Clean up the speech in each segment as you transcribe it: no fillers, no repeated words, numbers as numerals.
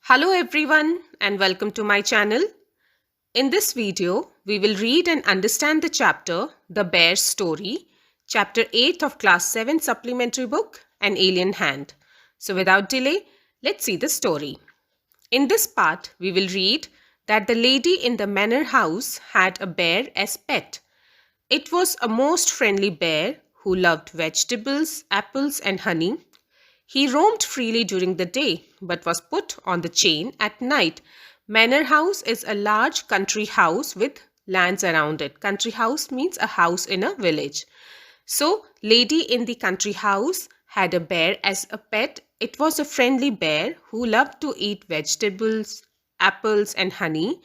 Hello everyone and welcome to my channel. In this video, we will read and understand the chapter The Bear's Story, chapter 8 of class 7 supplementary book An Alien Hand. So without delay, let's see the story. In this part, we will read that the lady in the manor house had a bear as pet. It was a most friendly bear who loved vegetables, apples and honey. He roamed freely during the day, but was put on the chain at night. Manor house is a large country house with lands around it. Country house means a house in a village. So, lady in the country house had a bear as a pet. It was a friendly bear who loved to eat vegetables, apples and honey.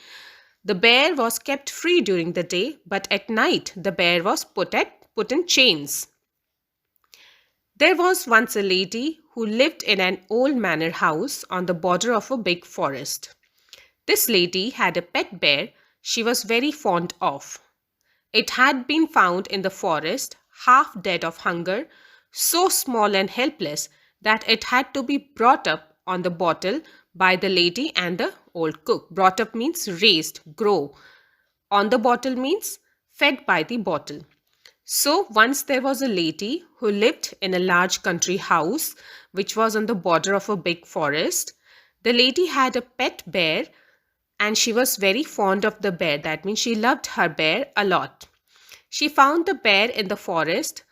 The bear was kept free during the day, but at night the bear was put in chains. There was once a lady who lived in an old manor house on the border of a big forest. This lady had a pet bear she was very fond of. It had been found in the forest, half dead of hunger, so small and helpless that it had to be brought up on the bottle by the lady and the old cook. Brought up means raised, grow. On the bottle means fed by the bottle. So once there was a lady who lived in a large country house which was on the border of a big forest. The lady had a pet bear and she was very fond of the bear. That means she loved her bear a lot. She found the bear in the forest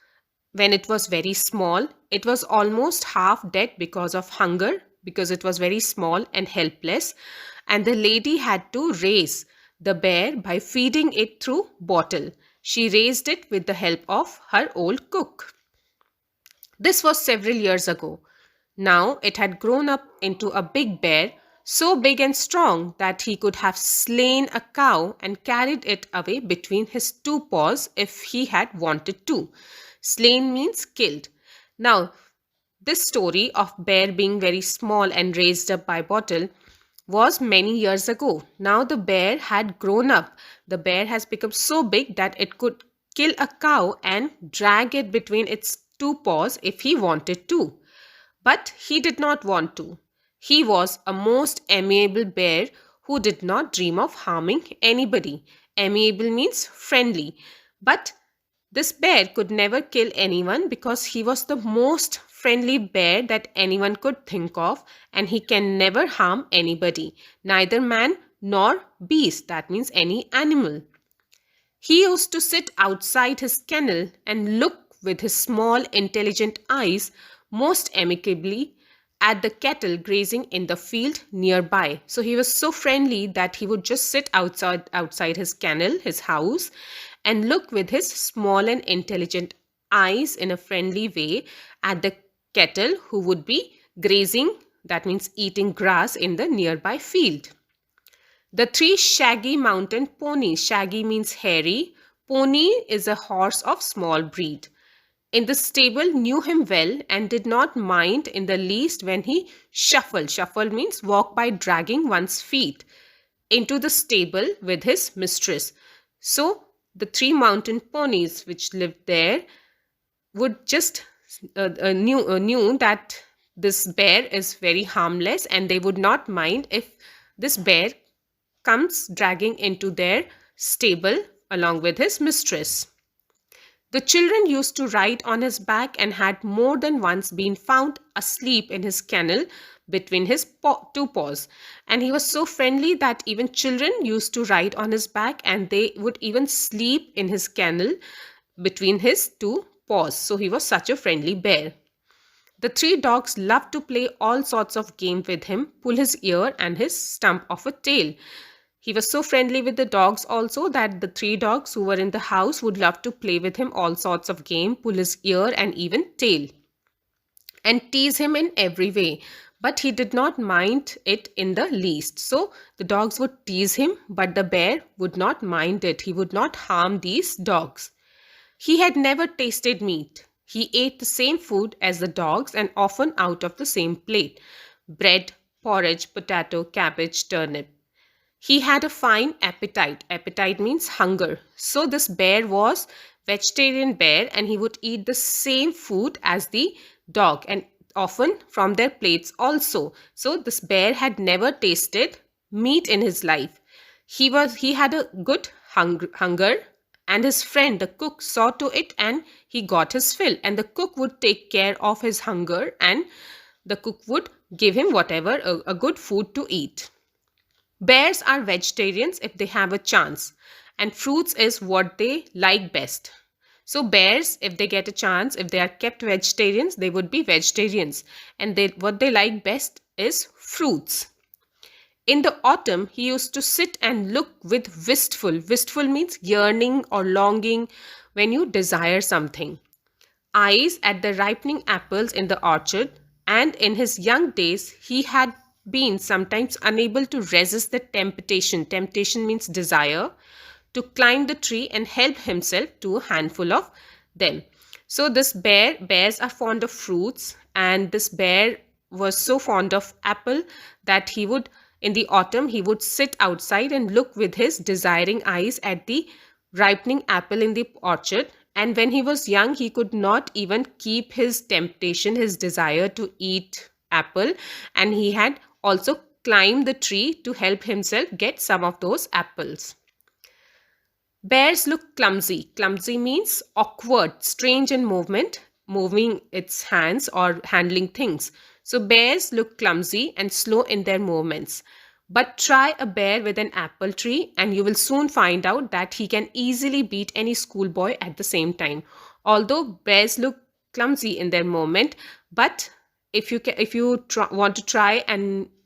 when it was very small. It was almost half dead because of hunger, because it was very small and helpless, and the lady had to raise the bear by feeding it through bottle. She raised it with the help of her old cook. This was several years ago. Now it had grown up into a big bear, so big and strong that he could have slain a cow and carried it away between his two paws if he had wanted to. Slain means killed. Now, this story of bear being very small and raised up by bottle was many years ago. Now the bear had grown up. The bear has become so big that it could kill a cow and drag it between its two paws if he wanted to. But he did not want to. He was a most amiable bear who did not dream of harming anybody. Amiable means friendly. But this bear could never kill anyone because he was the most friendly bear that anyone could think of, and he can never harm anybody, neither man nor beast, that means any animal. He used to sit outside his kennel and look with his small intelligent eyes most amicably at the cattle grazing in the field nearby. So he was so friendly that he would just sit outside his kennel, his house, and look with his small and intelligent eyes in a friendly way at the cattle who would be grazing, that means eating grass in the nearby field. The three shaggy mountain ponies, shaggy means hairy, pony is a horse of small breed, in the stable knew him well and did not mind in the least when he shuffled. Shuffle means walk by dragging one's feet into the stable with his mistress. So the three mountain ponies which lived there would just knew that this bear is very harmless, and they would not mind if this bear comes dragging into their stable along with his mistress. The children used to ride on his back and had more than once been found asleep in his kennel between his two paws. And he was so friendly that even children used to ride on his back and they would even sleep in his kennel between his two paws. So he was such a friendly bear. The three dogs loved to play all sorts of game with him, pull his ear and his stump of a tail. He was so friendly with the dogs also that the three dogs who were in the house would love to play with him all sorts of game, pull his ear and even tail, and tease him in every way. But he did not mind it in the least. So the dogs would tease him, but the bear would not mind it. He would not harm these dogs. He had never tasted meat. He ate the same food as the dogs and often out of the same plate: bread, porridge, potato, cabbage, turnip. He had a fine appetite. Appetite means hunger. So this bear was vegetarian bear and he would eat the same food as the dog. And often from their plates also. So this bear had never tasted meat in his life. He had a good hunger, and his friend the cook saw to it, and he got his fill, and the cook would take care of his hunger, and the cook would give him whatever a good food to eat. Bears are vegetarians if they have a chance, and fruits is what they like best. So bears, if they get a chance, if they are kept vegetarians, they would be vegetarians, and what they like best is fruits. In the autumn, he used to sit and look with wistful. Wistful means yearning or longing when you desire something. Eyes at the ripening apples in the orchard, and in his young days, he had been sometimes unable to resist the temptation. Temptation means desire, to climb the tree and help himself to a handful of them. So this bears are fond of fruits, and this bear was so fond of apple that in the autumn, he would sit outside and look with his desiring eyes at the ripening apple in the orchard. And when he was young, he could not even keep his temptation, his desire to eat apple. And he had also climbed the tree to help himself get some of those apples. Bears look clumsy. Clumsy means awkward, strange in movement, moving its hands or handling things. So bears look clumsy and slow in their movements. But try a bear with an apple tree and you will soon find out that he can easily beat any schoolboy at the same time. Although bears look clumsy in their movement, but if you want to try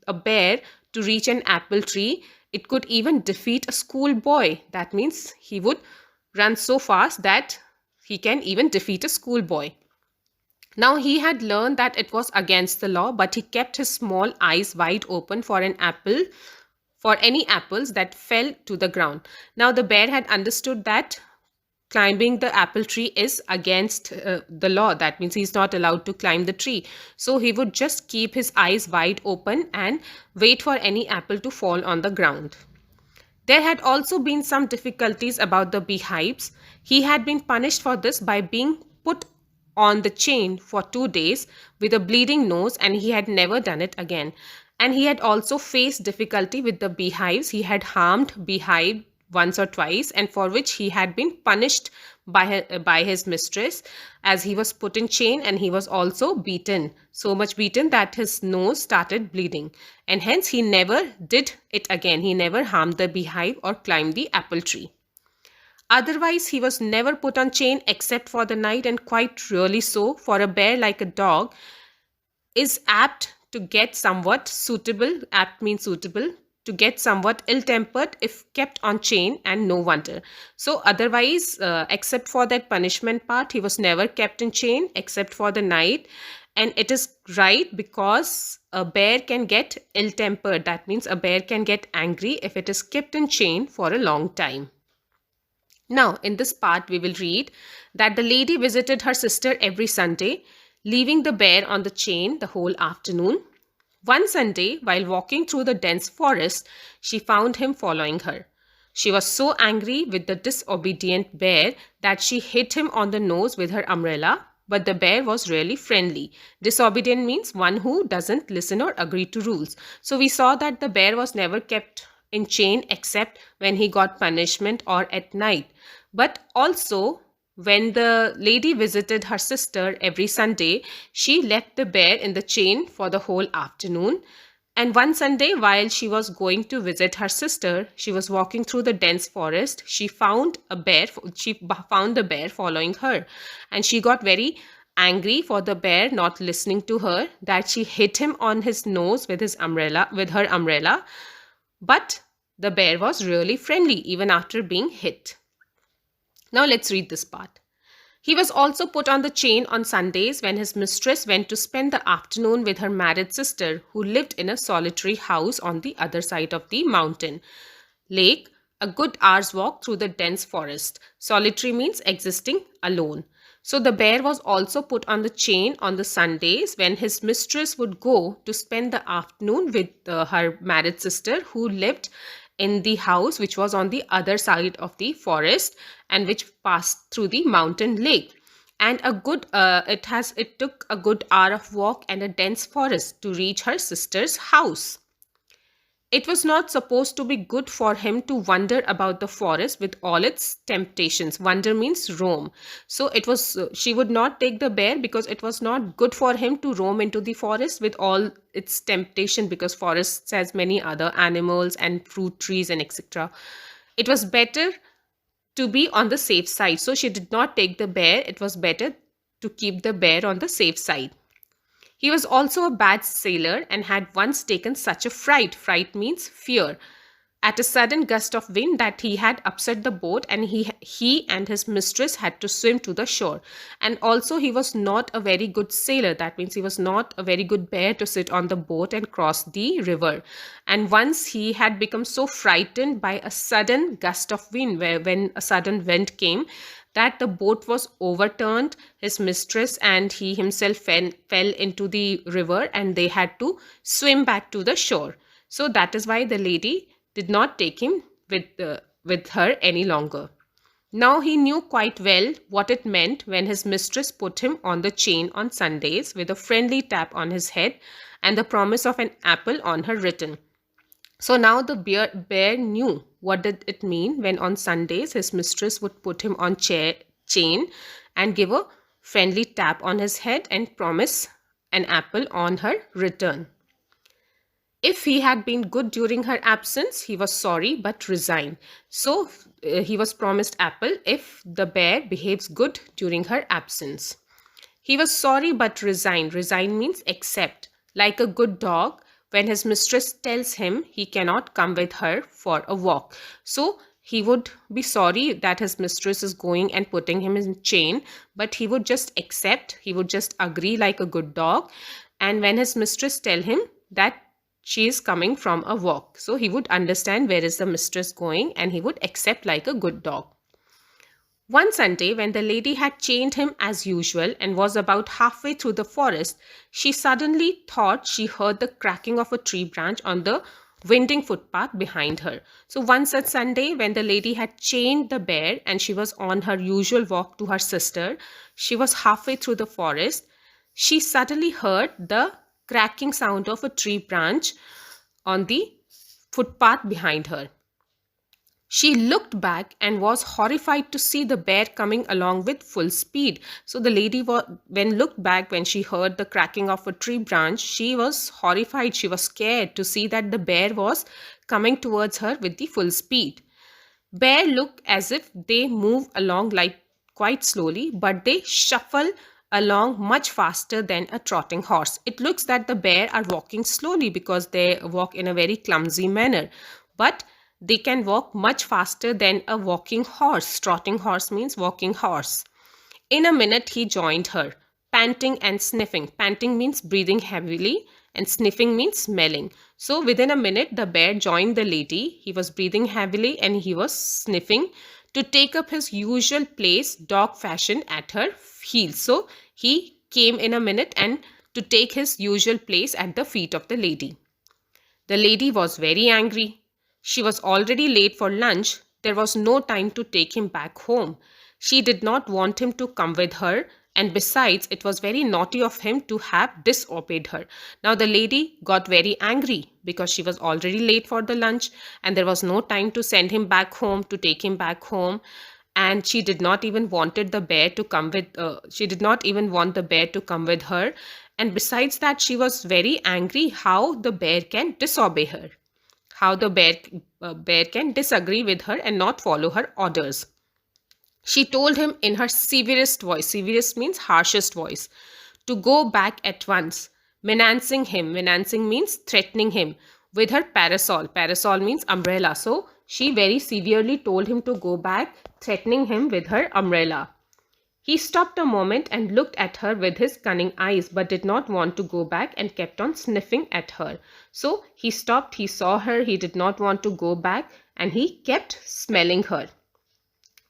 a bear to reach an apple tree, it could even defeat a schoolboy. That means he would run so fast that he can even defeat a schoolboy. Now he had learned that it was against the law, but he kept his small eyes wide open for any apples that fell to the ground. Now the bear had understood that climbing the apple tree is against the law. That means he's not allowed to climb the tree. So he would just keep his eyes wide open and wait for any apple to fall on the ground. There had also been some difficulties about the beehives. He had been punished for this by being put on the chain for 2 days with a bleeding nose, and he had never done it again. And he had also faced difficulty with the beehives. He had harmed beehive once or twice, and for which he had been punished by his mistress, as he was put in chain, and he was also beaten, so much beaten that his nose started bleeding, and hence he never did it again. He never harmed the beehive or climbed the apple tree. Otherwise, he was never put on chain except for the night, and quite really so, for a bear, like a dog, is apt to get somewhat suitable, apt means suitable, to get somewhat ill-tempered if kept on chain, and no wonder. So otherwise, except for that punishment part, he was never kept in chain except for the night. And it is right, because a bear can get ill-tempered. That means a bear can get angry if it is kept in chain for a long time. Now, in this part, we will read that the lady visited her sister every Sunday, leaving the bear on the chain the whole afternoon. One Sunday, while walking through the dense forest, she found him following her. She was so angry with the disobedient bear that she hit him on the nose with her umbrella, but the bear was really friendly. Disobedient means one who doesn't listen or agree to rules. So we saw that the bear was never kept in chain except when he got punishment or at night. But also, when the lady visited her sister every Sunday, she left the bear in the chain for the whole afternoon. And one Sunday, while she was going to visit her sister, she was walking through the dense forest. She found the bear following her, and she got very angry for the bear not listening to her, that she hit him on his nose with her umbrella. But the bear was really friendly even after being hit. Now let's read this part. He was also put on the chain on Sundays when his mistress went to spend the afternoon with her married sister, who lived in a solitary house on the other side of the mountain lake, a good hour's walk through the dense forest. Solitary means existing alone. So the bear was also put on the chain on the Sundays when his mistress would go to spend the afternoon with her married sister, who lived in the house which was on the other side of the forest and which passed through the mountain lake. and it took a good hour of walk and a dense forest to reach her sister's house. It was not supposed to be good for him to wander about the forest with all its temptations. Wander means roam. So she would not take the bear because it was not good for him to roam into the forest with all its temptation, because forests has many other animals and fruit trees and etc. It was better to be on the safe side. So she did not take the bear. It was better to keep the bear on the safe side. He was also a bad sailor and had once taken such a fright. Fright means fear. At a sudden gust of wind that he had upset the boat, and he and his mistress had to swim to the shore. And also he was not a very good sailor. That means he was not a very good bear to sit on the boat and cross the river. And once he had become so frightened by a sudden gust of wind, when a sudden wind came, that the boat was overturned, his mistress and he himself fell into the river, and they had to swim back to the shore. So that is why the lady did not take him with her any longer. Now he knew quite well what it meant when his mistress put him on the chain on Sundays with a friendly tap on his head and the promise of an apple on her written. So now the bear knew what did it mean when on Sundays his mistress would put him on chain and give a friendly tap on his head and promise an apple on her return. If he had been good during her absence, he was sorry but resigned. So he was promised apple if the bear behaves good during her absence. He was sorry but resigned. Resign means accept. Like a good dog, when his mistress tells him he cannot come with her for a walk. So he would be sorry that his mistress is going and putting him in chain, but he would just accept, he would just agree like a good dog. And when his mistress tell him that she is coming from a walk, so he would understand where is the mistress going and he would accept like a good dog. One Sunday, when the lady had chained him as usual and was about halfway through the forest, she suddenly thought she heard the cracking of a tree branch on the winding footpath behind her. So one such Sunday, when the lady had chained the bear and she was on her usual walk to her sister, she was halfway through the forest, she suddenly heard the cracking sound of a tree branch on the footpath behind her. She looked back and was horrified to see the bear coming along with full speed. So the lady, when looked back, when she heard the cracking of a tree branch, she was horrified. She was scared to see that the bear was coming towards her with the full speed. Bear look as if they move along like quite slowly, but they shuffle along much faster than a trotting horse. It looks that the bear are walking slowly because they walk in a very clumsy manner, but they can walk much faster than a walking horse. Trotting horse means walking horse. In a minute, he joined her, panting and sniffing. Panting means breathing heavily and sniffing means smelling. So within a minute, the bear joined the lady. He was breathing heavily and he was sniffing to take up his usual place, dog fashion, at her heels. So he came in a minute and to take his usual place at the feet of the lady. The lady was very angry. She was already late for lunch. There was no time to take him back home. She did not want him to come with her, and besides, it was very naughty of him to have disobeyed her. Now the lady got very angry because she was already late for the lunch and there was no time to send him back home, to take him back home. And she did not even wanted the bear to come with she did not even want the bear to come with her. And besides that, she was very angry how the bear can disobey her, how the bear can disagree with her and not follow her orders. She told him in her severest voice, severest means harshest voice, to go back at once, menacing him. Menacing means threatening him with her parasol. Parasol means umbrella. So she very severely told him to go back, threatening him with her umbrella. He stopped a moment and looked at her with his cunning eyes, but did not want to go back and kept on sniffing at her. So he stopped, he saw her, he did not want to go back and he kept smelling her.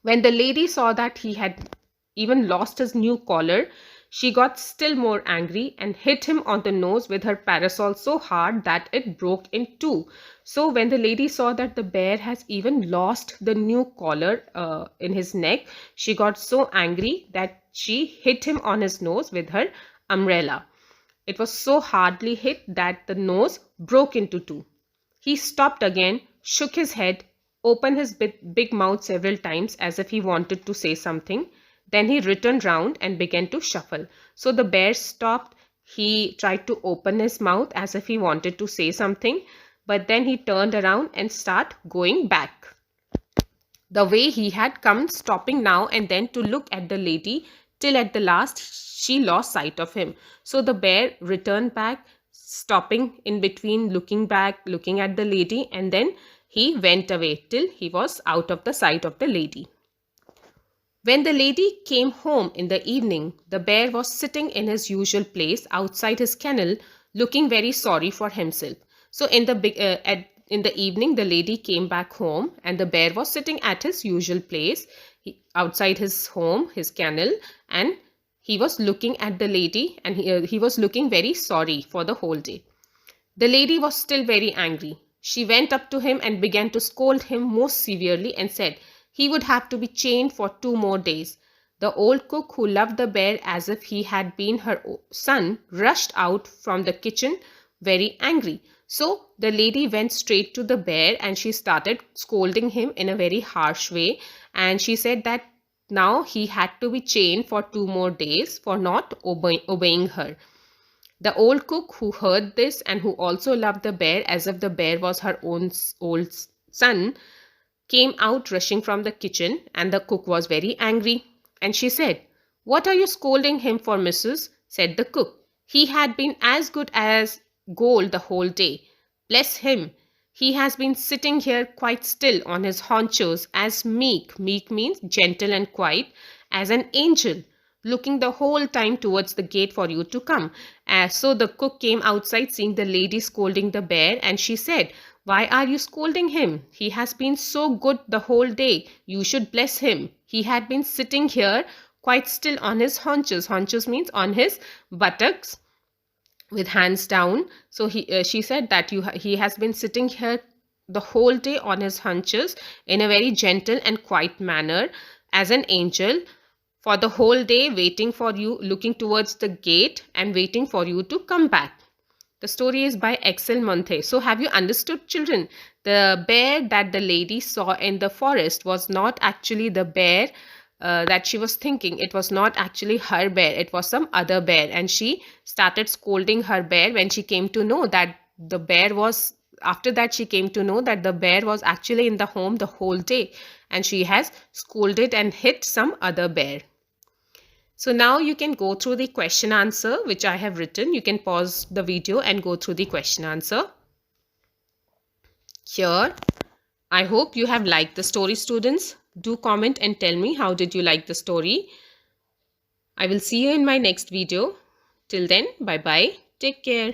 When the lady saw that he had even lost his new collar, She got still more angry and hit him on the nose with her parasol so hard that it broke in two. So when the lady saw that the bear has even lost the new collar in his neck, she got so angry that she hit him on his nose with her umbrella. It was so hardly hit that the nose broke into two. He stopped again, shook his head, opened his big mouth several times as if he wanted to say something. Then he returned round and began to shuffle. So the bear stopped. He tried to open his mouth as if he wanted to say something, but then he turned around and started going back the way he had come, stopping now and then to look at the lady, till at the last she lost sight of him. So the bear returned back, stopping in between, looking back, looking at the lady, and then he went away till he was out of the sight of the lady. When the lady came home in the evening, the bear was sitting in his usual place outside his kennel, looking very sorry for himself. So in the evening, the lady came back home and the bear was sitting at his usual place outside his home, his kennel, and he was looking at the lady and he was looking very sorry for the whole day. The lady was still very angry. She went up to him and began to scold him most severely and said he would have to be chained for 2 more days. The old cook, who loved the bear as if he had been her son, rushed out from the kitchen very angry. So the lady went straight to the bear and she started scolding him in a very harsh way, and she said that now he had to be chained for 2 more days for not obeying her. The old cook, who heard this and who also loved the bear as if the bear was her own old son, came out rushing from the kitchen, and the cook was very angry. And she said, "What are you scolding him for, missus?" said the cook. "He had been as good as gold the whole day. Bless him. He has been sitting here quite still on his haunches, as meek means gentle and quiet, as an angel, looking the whole time towards the gate for you to come." So the cook came outside, seeing the lady scolding the bear, and she said, "Why are you scolding him? He has been so good the whole day. You should bless him. He had been sitting here quite still on his haunches." Haunches means on his buttocks with hands down. So she said that he has been sitting here the whole day on his haunches in a very gentle and quiet manner, as an angel, for the whole day, waiting for you, looking towards the gate and waiting for you to come back. The story is by Axel Monthe. So have you understood, children? The bear that the lady saw in the forest was not actually the bear that she was thinking. It was not actually her bear. It was some other bear. And she started scolding her bear when she came to know that the bear was, after that she came to know that the bear was actually in the home the whole day. And she has scolded and hit some other bear. So now you can go through the question answer which I have written. You can pause the video and go through the question answer here. I hope you have liked the story, students. Do comment and tell me how did you like the story. I will see you in my next video. Till then, bye bye. Take care.